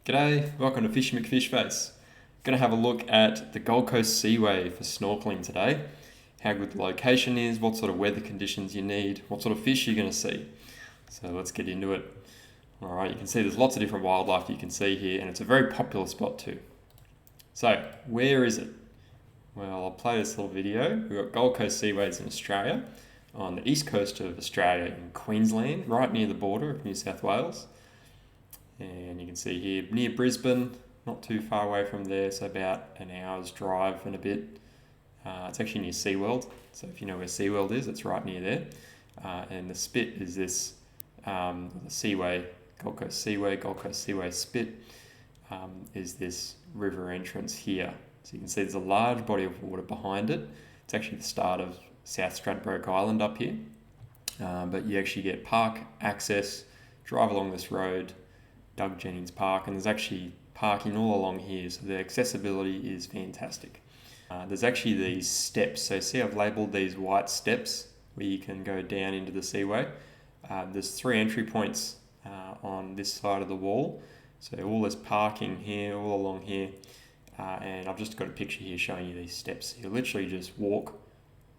G'day, welcome to Fishy McFishface. Going to have a look at the Gold Coast Seaway for snorkeling today. How good the location is, what sort of weather conditions you need, what sort of fish you're going to see. So let's get into it. Alright, you can see there's lots of different wildlife you can see here, and it's a very popular spot too. So, where is it? Well, I'll play this little video. We've got Gold Coast Seaways in Australia, on the east coast of Australia in Queensland, right near the border of New South Wales. And you can see here near Brisbane, not too far away from there, so about an hour's drive and a bit. It's actually near SeaWorld, so if you know where SeaWorld is, it's right near there. And the spit is this, the Seaway, Gold Coast Seaway spit is this river entrance here. So you can see there's a large body of water behind it. It's actually the start of South Stradbroke Island up here. But you actually get park access, drive along this road, Doug Jennings Park, and there's actually parking all along here, so the accessibility is fantastic. There's actually these steps, so see I've labelled these white steps where you can go down into the seaway. There's 3 entry points on this side of the wall, so all this parking here, all along here, and I've just got a picture here showing you these steps. You literally just walk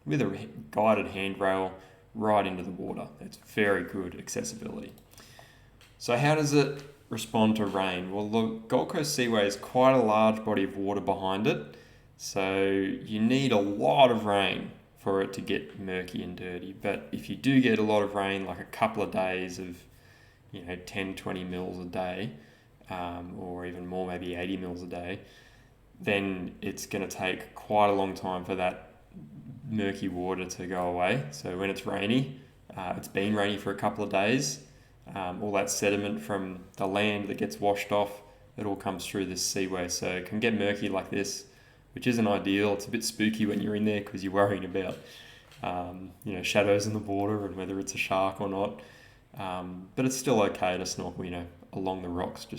with a guided handrail right into the water. It's very good accessibility. So how does it respond to rain? Well, the Gold Coast Seaway is quite a large body of water behind it, so you need a lot of rain for it to get murky and dirty. But if you do get a lot of rain, like a couple of days of 10-20 mils a day, or even more, maybe 80 mils a day, then it's going to take quite a long time for that murky water to go away. So when it's rainy, it's been rainy for a couple of days, all that sediment from the land that gets washed off, it all comes through this seaway. So it can get murky like this, which isn't ideal. It's a bit spooky when you're in there because you're worrying about shadows in the water and whether it's a shark or not. But it's still okay to snorkel, along the rocks. You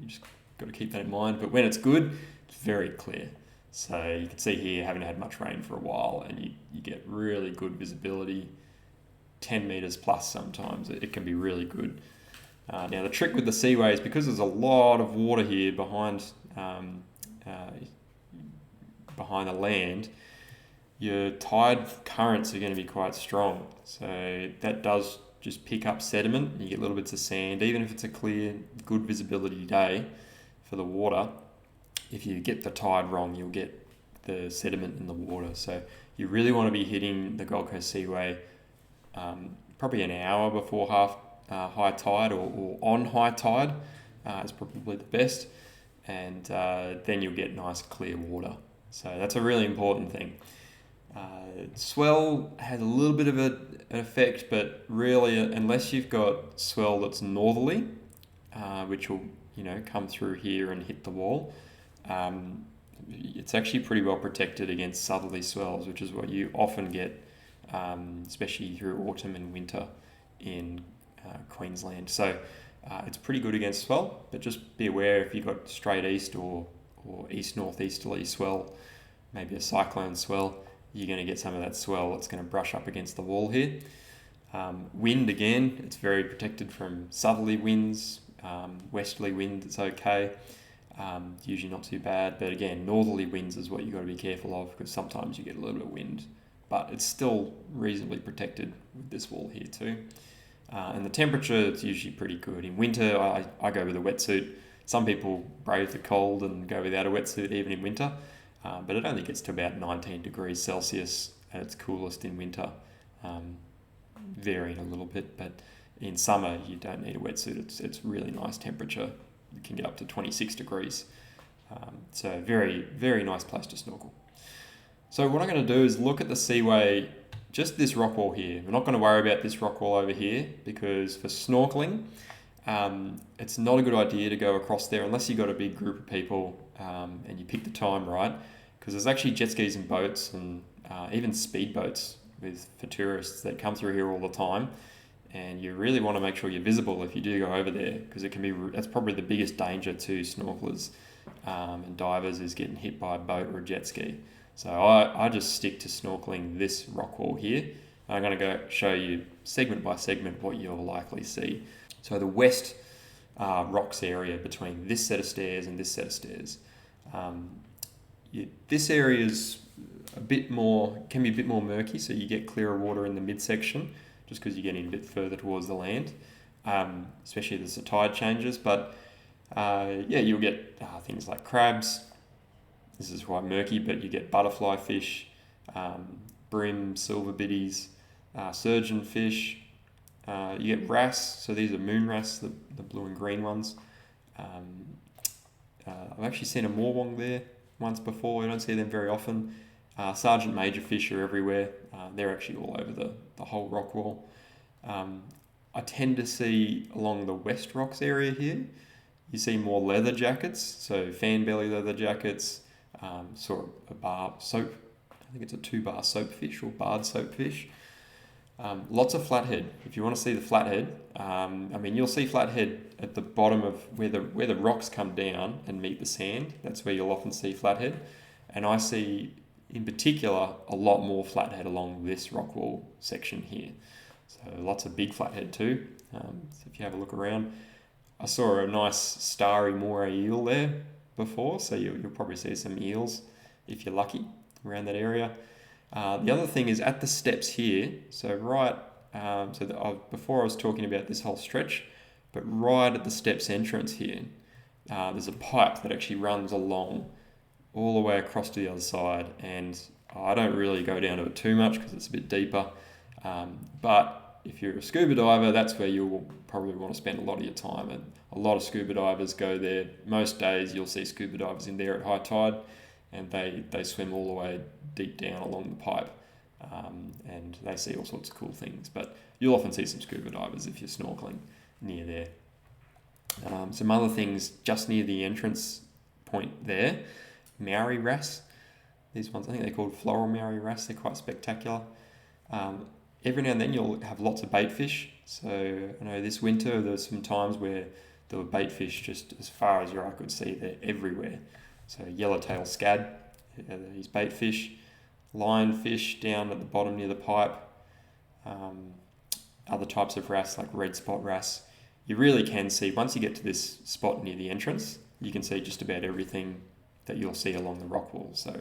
just got to keep that in mind. But when it's good, it's very clear. So you can see here, haven't had much rain for a while, and you get really good visibility, 10 metres plus sometimes. It can be really good. Now the trick with the seaway is because there's a lot of water here behind the land, your tide currents are going to be quite strong. So that does just pick up sediment, and you get little bits of sand. Even if it's a clear, good visibility day for the water, if you get the tide wrong, you'll get the sediment in the water. So you really want to be hitting the Gold Coast Seaway probably an hour before high tide or on high tide is probably the best, and then you'll get nice clear water. So that's a really important thing. Swell has a little bit of an effect, but really unless you've got swell that's northerly, which will come through here and hit the wall, it's actually pretty well protected against southerly swells, which is what you often get, especially through autumn and winter in Queensland. So it's pretty good against swell, but just be aware if you've got straight east or east-northeasterly swell, maybe a cyclone swell, you're going to get some of that swell that's going to brush up against the wall here. Wind, again, it's very protected from southerly winds. Westerly wind, it's okay. Usually not too bad, but again, northerly winds is what you've got to be careful of, because sometimes you get a little bit of wind, but it's still reasonably protected with this wall here too. And the temperature, it's usually pretty good. In winter, I go with a wetsuit. Some people brave the cold and go without a wetsuit even in winter, but it only gets to about 19 degrees Celsius at its coolest in winter, varying a little bit, but in summer you don't need a wetsuit. It's really nice temperature. It can get up to 26 degrees. So very, very nice place to snorkel. So what I'm going to do is look at the seaway, just this rock wall here. We're not going to worry about this rock wall over here, because for snorkeling, it's not a good idea to go across there unless you've got a big group of people and you pick the time right, because there's actually jet skis and boats and even speedboats for tourists that come through here all the time. And you really want to make sure you're visible if you do go over there, because that's probably the biggest danger to snorkelers and divers, is getting hit by a boat or a jet ski. So I just stick to snorkeling this rock wall here. I'm going to go show you segment by segment what you'll likely see. So the west rocks area between this set of stairs and this set of stairs. This area is can be a bit more murky, so you get clearer water in the midsection just because you're getting a bit further towards the land, especially as the tide changes. But you'll get things like crabs. This is quite murky, but you get butterfly fish, bream, silver biddies, surgeon fish. You get wrasse, so these are moon wrasse, the blue and green ones. I've actually seen a morwong there once before. I don't see them very often. Sergeant major fish are everywhere. They're actually all over the whole rock wall. I tend to see along the West Rocks area here, you see more leather jackets, so fan belly leather jackets. Saw a bar soap, I think it's a 2-bar soapfish or barred soapfish. Lots of flathead. If you want to see the flathead, you'll see flathead at the bottom of where the rocks come down and meet the sand. That's where you'll often see flathead. And I see, in particular, a lot more flathead along this rock wall section here. So lots of big flathead too. So if you have a look around, I saw a nice starry moray eel there before, so you'll probably see some eels if you're lucky around that area. The other thing is at the steps here, so before I was talking about this whole stretch, but right at the steps entrance here, there's a pipe that actually runs along all the way across to the other side, and I don't really go down to it too much because it's a bit deeper, but if you're a scuba diver, that's where you'll probably want to spend a lot of your time, and a lot of scuba divers go there. Most days you'll see scuba divers in there at high tide, and they swim all the way deep down along the pipe, and they see all sorts of cool things. But you'll often see some scuba divers if you're snorkeling near there. Some other things just near the entrance point there, Maori wrasse. These ones, I think they're called floral Maori wrasse. They're quite spectacular. Every now and then you'll have lots of bait fish. So I know this winter there's some times where there were bait fish just as far as your eye could see. They're everywhere. So yellowtail scad, these bait fish, lionfish down at the bottom near the pipe, other types of wrasse like red spot wrasse. You really can see, once you get to this spot near the entrance, you can see just about everything that you'll see along the rock wall. So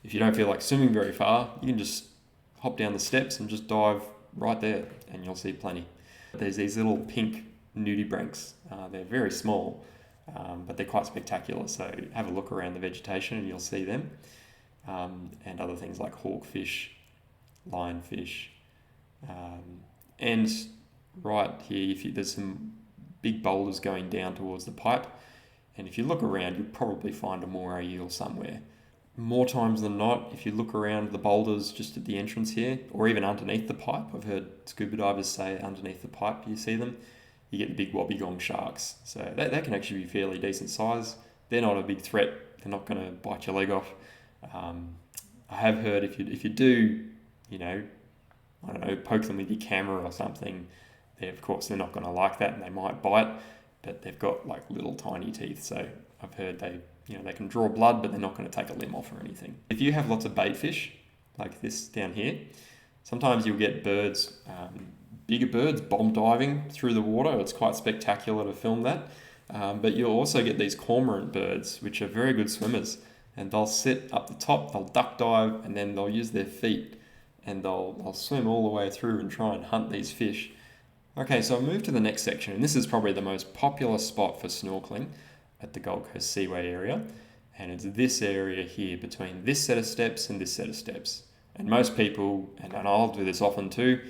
if you don't feel like swimming very far, you can just hop down the steps and just dive right there and you'll see plenty. There's these little pink nudibranchs. They're very small, but they're quite spectacular. So have a look around the vegetation and you'll see them. And other things like hawkfish, lionfish. And right here, there's some big boulders going down towards the pipe. And if you look around, you'll probably find a moray eel somewhere. More times than not, if you look around the boulders just at the entrance here, or even underneath the pipe, I've heard scuba divers say underneath the pipe you see them, you get the big wobbegong sharks. So that can actually be fairly decent size. They're not a big threat. They're not going to bite your leg off. I have heard if you do, poke them with your camera or something, they're not going to like that and they might bite, but they've got like little tiny teeth. So I've heard they can draw blood, but they're not going to take a limb off or anything. If you have lots of bait fish, like this down here, sometimes you'll get birds, bigger birds, bomb diving through the water. It's quite spectacular to film that. But you'll also get these cormorant birds, which are very good swimmers. And they'll sit up the top, they'll duck dive, and then they'll use their feet and they'll swim all the way through and try and hunt these fish. Okay, so I'll move to the next section, and this is probably the most popular spot for snorkeling at the Gold Coast Seaway area, and it's this area here between this set of steps and this set of steps. And most people, and I'll do this often too,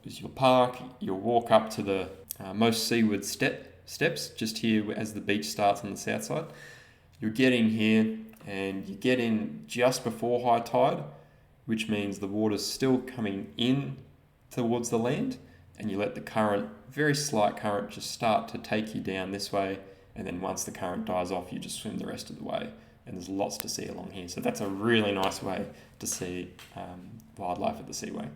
is you'll park, you'll walk up to the most seaward steps, just here as the beach starts on the south side. You'll get in here, and you get in just before high tide, which means the water's still coming in towards the land, and you let the current, very slight current, just start to take you down this way, and then once the current dies off, you just swim the rest of the way, and there's lots to see along here. So that's a really nice way to see wildlife at the Seaway.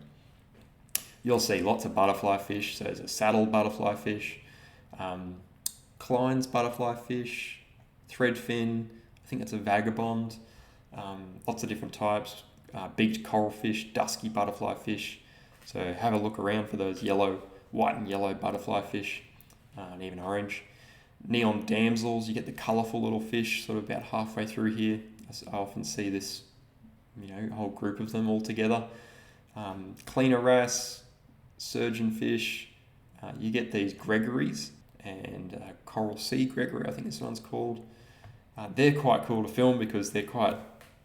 You'll see lots of butterfly fish, so there's a saddle butterfly fish, Klein's butterfly fish, threadfin, I think that's a vagabond, lots of different types, beaked coral fish, dusky butterfly fish. So have a look around for those white and yellow butterfly fish, and even orange. Neon damsels, you get the colourful little fish sort of about halfway through here. I often see this, a whole group of them all together. Cleaner wrasse, surgeonfish, you get these gregories and coral sea gregory, I think this one's called. They're quite cool to film because they're quite,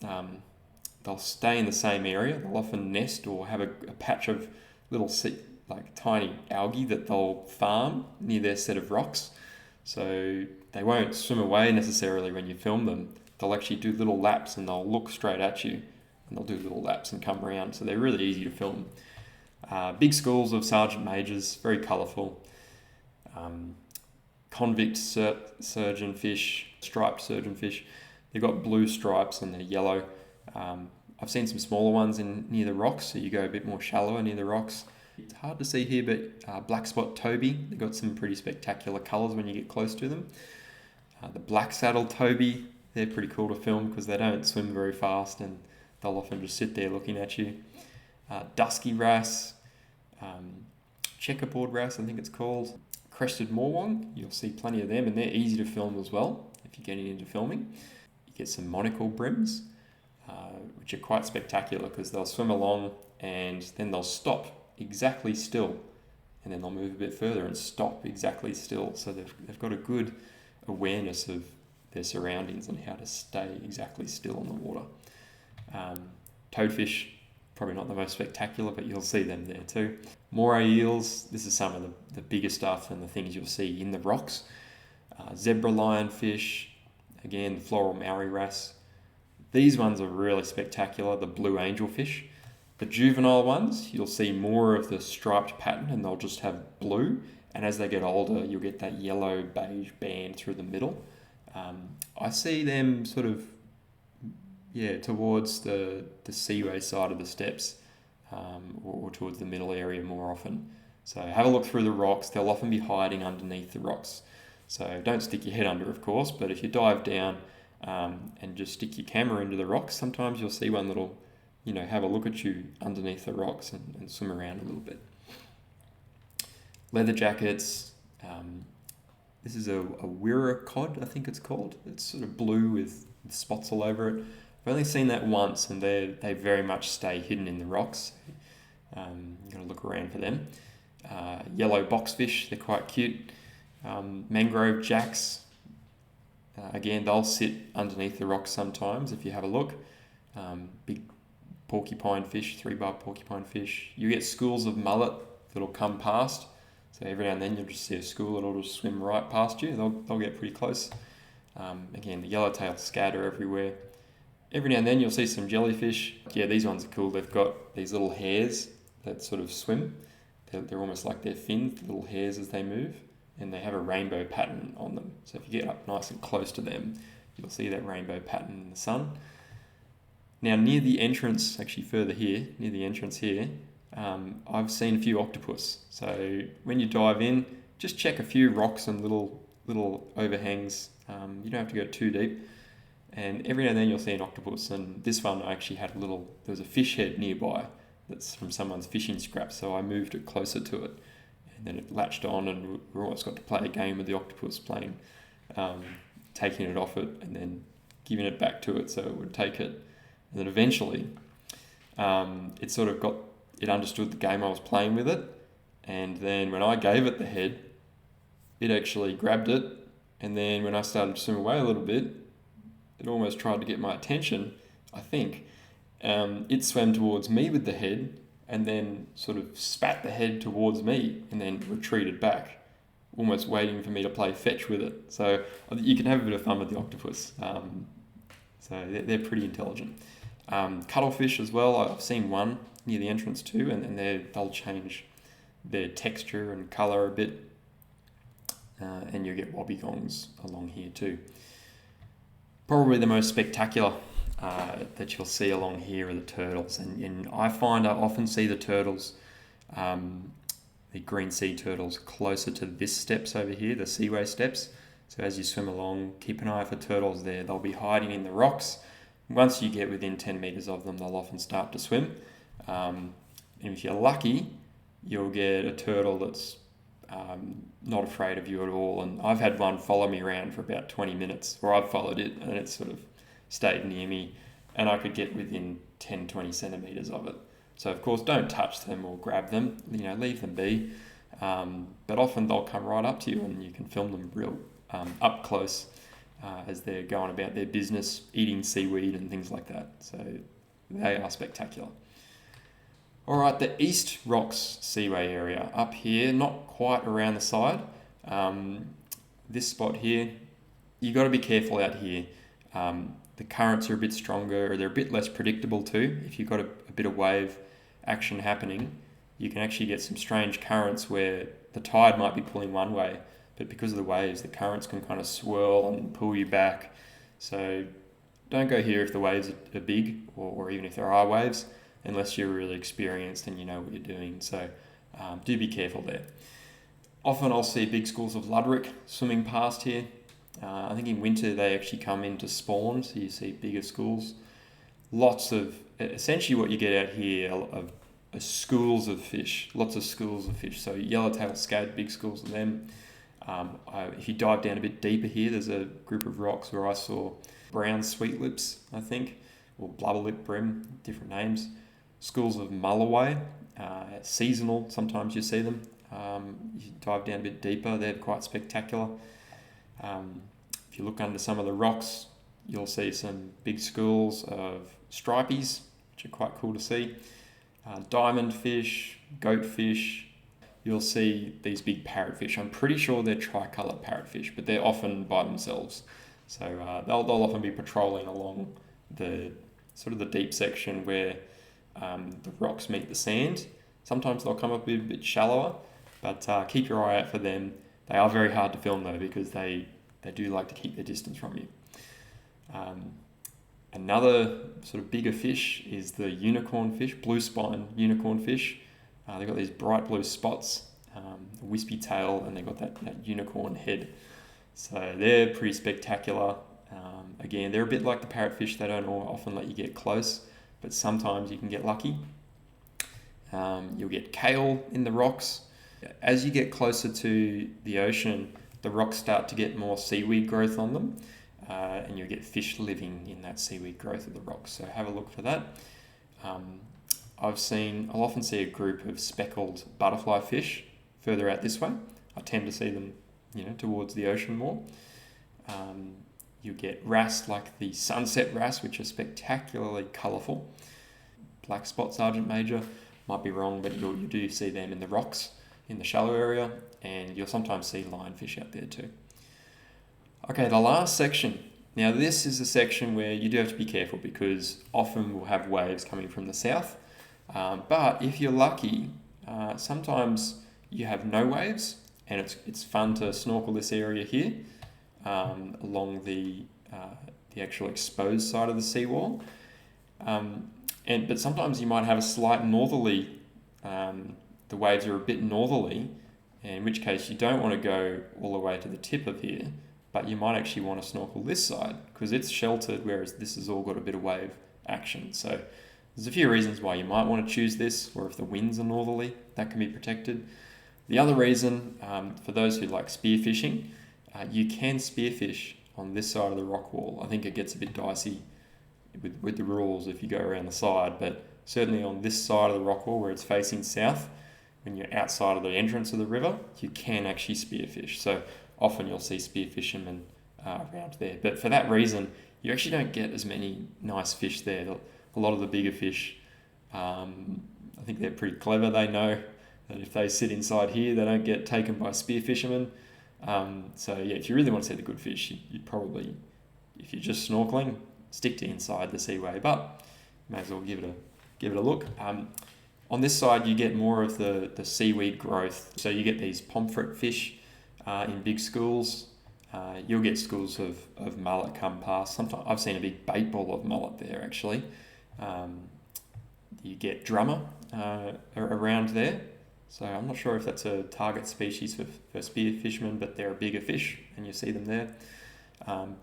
they'll stay in the same area. They'll often nest or have a patch of little tiny algae that they'll farm near their set of rocks. So they won't swim away necessarily when you film them. They'll actually do little laps and they'll look straight at you and they'll do little laps and come around. So they're really easy to film. Big schools of sergeant majors, very colourful. Convict surgeonfish, striped surgeonfish. They've got blue stripes and they're yellow. I've seen some smaller ones near the rocks, so you go a bit more shallower near the rocks. It's hard to see here, but black spot toby, they've got some pretty spectacular colours when you get close to them. The black saddle toby, they're pretty cool to film because they don't swim very fast and they'll often just sit there looking at you. Dusky wrasse, checkerboard wrasse, I think it's called. Crested morwong, you'll see plenty of them and they're easy to film as well if you're getting into filming. You get some monocle brims, which are quite spectacular because they'll swim along and then they'll stop exactly still and then they'll move a bit further and stop exactly still. So they've got a good awareness of their surroundings and how to stay exactly still in the water. Toadfish, probably not the most spectacular, but you'll see them there too. Moray eels, this is some of the bigger stuff and the things you'll see in the rocks. Zebra lionfish, again, the floral Maori wrasse. These ones are really spectacular, the blue angelfish. The juvenile ones, you'll see more of the striped pattern and they'll just have blue. And as they get older, you'll get that yellow beige band through the middle. I see them sort of, towards the seaway side of the steps or towards the middle area more often. So have a look through the rocks. They'll often be hiding underneath the rocks. So don't stick your head under, of course, but if you dive down and just stick your camera into the rocks, sometimes you'll see one that'll, have a look at you underneath the rocks and swim around a little bit. Leather jackets. This is a Wirra cod, I think it's called. It's sort of blue with spots all over it. I've only seen that once and they very much stay hidden in the rocks. You've got to look around for them. Yellow boxfish, they're quite cute. Mangrove jacks, again, they'll sit underneath the rocks sometimes if you have a look. Big porcupine fish, 3-bar porcupine fish. You get schools of mullet that'll come past. So every now and then you'll just see a school that'll just swim right past you. They'll get pretty close. Again, the yellowtail scatter everywhere. Every now and then you'll see some jellyfish. Yeah, these ones are cool. They've got these little hairs that sort of swim. They're almost like their fins, the little hairs as they move. And they have a rainbow pattern on them. So if you get up nice and close to them, you'll see that rainbow pattern in the sun. Now near the entrance, actually further here, near the entrance here, I've seen a few octopus. So when you dive in, just check a few rocks and little overhangs. You don't have to go too deep. And every now and then you'll see an octopus. And this one I actually had there was a fish head nearby that's from someone's fishing scraps. So I moved it closer to it. And then it latched on and we almost got to play a game with the octopus, taking it off it and then giving it back to it so it would take it. And then eventually it understood the game I was playing with it. And then when I gave it the head, it actually grabbed it. And then when I started to swim away a little bit, it almost tried to get my attention, I think. It swam towards me with the head and then sort of spat the head towards me and then retreated back, almost waiting for me to play fetch with it. So you can have a bit of fun with the octopus. So they're pretty intelligent. Cuttlefish as well, I've seen one near the entrance too, and they'll change their texture and colour a bit. And you get wobbegongs along here too. Probably the most spectacular that you'll see along here are the turtles, and I find I often see the turtles, the green sea turtles, closer to this steps over here, the seaway steps. So as you swim along, keep an eye for turtles there. They'll be hiding in the rocks. Once you get within 10 metres of them, they'll often start to swim. And if you're lucky, you'll get a turtle that's not afraid of you at all. And I've had one follow me around for about 20 minutes, or I've followed it and it's sort of stayed near me, and I could get within 10, 20 centimetres of it. So of course, don't touch them or grab them, leave them be. But often they'll come right up to you and you can film them real up close as they're going about their business, eating seaweed and things like that. So they are spectacular. All right, the East Rocks Seaway area up here, not quite around the side. This spot here, you got to be careful out here. The currents are a bit stronger, or they're a bit less predictable too. If you've got a bit of wave action happening, you can actually get some strange currents where the tide might be pulling one way, but because of the waves, the currents can kind of swirl and pull you back. So don't go here if the waves are big, or even if there are waves, unless you're really experienced and you know what you're doing. So do be careful there. Often I'll see big schools of luderick swimming past here. I think in winter they actually come in to spawn, so you see bigger schools. Essentially what you get out here are schools of fish, lots of schools of fish. So yellowtail skate, big schools of them. If you dive down a bit deeper here, there's a group of rocks where I saw brown sweet lips, I think, or blubber lip brim, different names. Schools of mulloway, seasonal, sometimes you see them. You dive down a bit deeper, they're quite spectacular. If you look under some of the rocks, you'll see some big schools of stripies, which are quite cool to see. Diamond fish, goatfish. You'll see these big parrotfish. I'm pretty sure they're tricolour parrotfish, but they're often by themselves. So they'll often be patrolling along the sort of the deep section where the rocks meet the sand. Sometimes they'll come up a bit shallower, but keep your eye out for them. They are very hard to film though, because they do like to keep their distance from you. Another sort of bigger fish is the unicorn fish, blue spine unicorn fish. They've got these bright blue spots, a wispy tail, and they've got that unicorn head. So they're pretty spectacular. Again, they're a bit like the parrotfish. They don't often let you get close, but sometimes you can get lucky. You'll get kale in the rocks. As you get closer to the ocean, the rocks start to get more seaweed growth on them, and you'll get fish living in that seaweed growth of the rocks. So have a look for that. I'll often see a group of speckled butterfly fish further out this way. I tend to see them, towards the ocean more. You get wrasse like the sunset wrasse, which are spectacularly colourful. Black spot sergeant major, might be wrong, but you do see them in the rocks in the shallow area, and you'll sometimes see lionfish out there too. Okay, the last section. Now this is a section where you do have to be careful, because often we'll have waves coming from the south. But if you're lucky, sometimes you have no waves, and it's fun to snorkel this area here along the actual exposed side of the seawall. But sometimes you might have a slight northerly. The waves are a bit northerly, in which case you don't want to go all the way to the tip of here, but you might actually want to snorkel this side because it's sheltered, whereas this has all got a bit of wave action. So there's a few reasons why you might want to choose this, or if the winds are northerly, that can be protected. The other reason, for those who like spearfishing, you can spearfish on this side of the rock wall. I think it gets a bit dicey with the rules if you go around the side, but certainly on this side of the rock wall where it's facing south, when you're outside of the entrance of the river, you can actually spearfish. So often you'll see spear fishermen around there. But for that reason, you actually don't get as many nice fish there. A lot of the bigger fish, I think they're pretty clever. They know that if they sit inside here, they don't get taken by spear fishermen. If you really want to see the good fish, you'd probably, if you're just snorkeling, stick to inside the seaway, but you may as well give it a look. On this side, you get more of the seaweed growth. So you get these pomfret fish in big schools. You'll get schools of mullet come past. Sometimes I've seen a big bait ball of mullet there, actually. You get drummer around there. So I'm not sure if that's a target species for spear fishermen, but they're a bigger fish, and you see them there.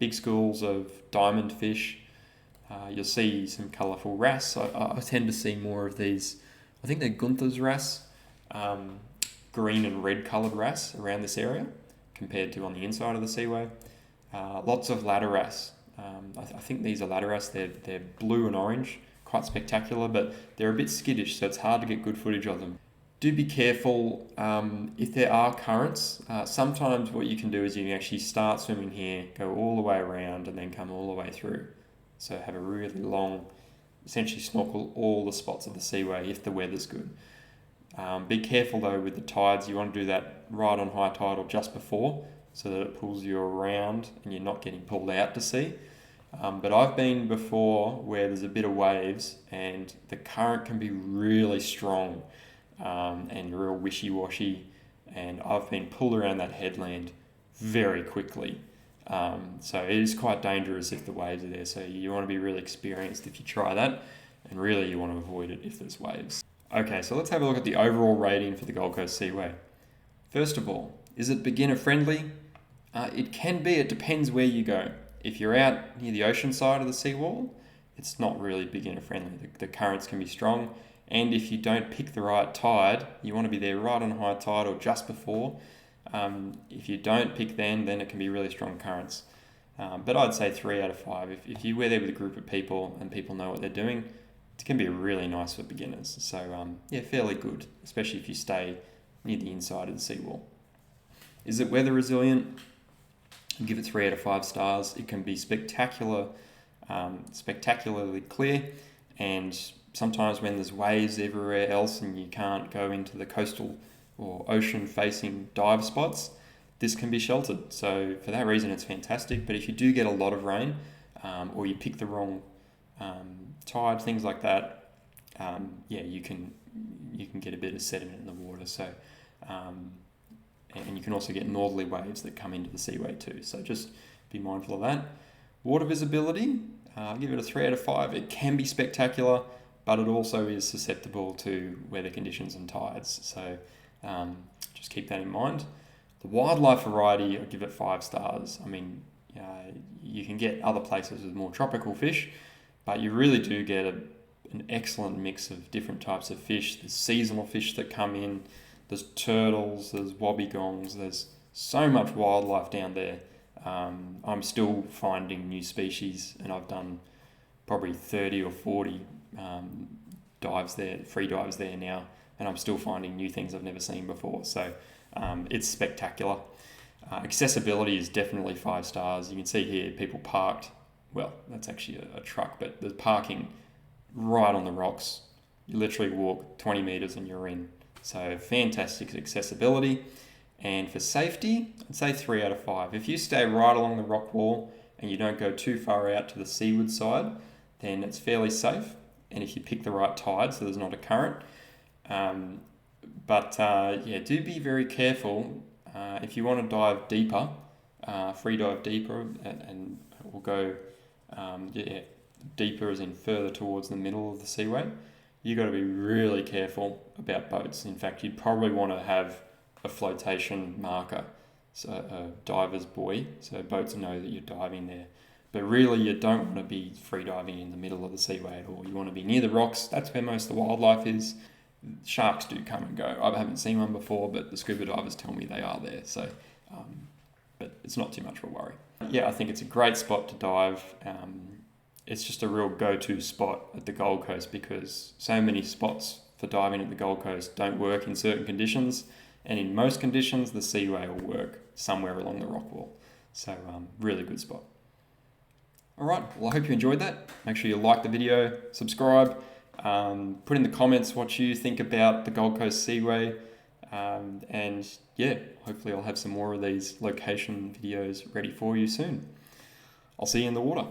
Big schools of diamond fish. You'll see some colourful wrasse. I tend to see more of these. I think they're Gunther's wrasse. green and red coloured wrasse around this area compared to on the inside of the seaway. Lots of ladder wrasse. I think these are ladder wrasse. They're blue and orange, quite spectacular, but they're a bit skittish, so it's hard to get good footage of them. Do be careful if there are currents. Sometimes what you can do is you can actually start swimming here, go all the way around, and then come all the way through. So have a really long, essentially snorkel all the spots of the seaway if the weather's good. Be careful though with the tides. You want to do that right on high tide or just before, so that it pulls you around and you're not getting pulled out to sea. But I've been before where there's a bit of waves and the current can be really strong and real wishy-washy, and I've been pulled around that headland very quickly. So it is quite dangerous if the waves are there, so you want to be really experienced if you try that, and really you want to avoid it if there's waves. Okay, so let's have a look at the overall rating for the Gold Coast Seaway. First of all, is it beginner friendly? It can be, it depends where you go. If you're out near the ocean side of the seawall, it's not really beginner friendly. The currents can be strong, and if you don't pick the right tide, you want to be there right on high tide or just before. If you don't pick then it can be really strong currents. But I'd say 3 out of 5. If you were there with a group of people and people know what they're doing, it can be really nice for beginners. So fairly good, especially if you stay near the inside of the seawall. Is it weather resilient? I'll give it 3 out of 5 stars. It can be spectacularly clear, and sometimes when there's waves everywhere else and you can't go into the coastal or ocean facing dive spots, this can be sheltered. So for that reason it's fantastic. But if you do get a lot of rain or you pick the wrong tide, things like that, you can get a bit of sediment in the water. So and you can also get northerly waves that come into the seaway too. So just be mindful of that. Water visibility, I'll give it a 3 out of 5. It can be spectacular, but it also is susceptible to weather conditions and tides. So just keep that in mind. The wildlife variety, I'll give it 5 stars. I mean, you can get other places with more tropical fish, but you really do get an excellent mix of different types of fish. There's seasonal fish that come in. There's turtles, there's wobbegongs, there's so much wildlife down there. I'm still finding new species, and I've done probably 30 or 40 dives there, free dives there now, and I'm still finding new things I've never seen before. So it's spectacular. Accessibility is definitely 5 stars. You can see here people parked, well, that's actually a truck, but there's parking right on the rocks. You literally walk 20 meters and you're in. So fantastic accessibility. And for safety, I'd say 3 out of 5. If you stay right along the rock wall and you don't go too far out to the seaward side, then it's fairly safe. And if you pick the right tide, so there's not a current. Do be very careful. If you want to dive deeper, free dive deeper, and we'll go deeper as in further towards the middle of the seaway, you've got to be really careful about boats. In fact, you'd probably want to have a flotation marker, so a diver's buoy, so boats know that you're diving there. But really, you don't want to be free diving in the middle of the seaway at all. You want to be near the rocks. That's where most of the wildlife is. Sharks do come and go. I haven't seen one before, but the scuba divers tell me they are there. So, but it's not too much of a worry. Yeah, I think it's a great spot to dive. It's just a real go-to spot at the Gold Coast because so many spots for diving at the Gold Coast don't work in certain conditions, and in most conditions the seaway will work somewhere along the rock wall. So really good spot. Alright, well I hope you enjoyed that. Make sure you like the video, subscribe, put in the comments what you think about the Gold Coast Seaway, and hopefully I'll have some more of these location videos ready for you soon. I'll see you in the water.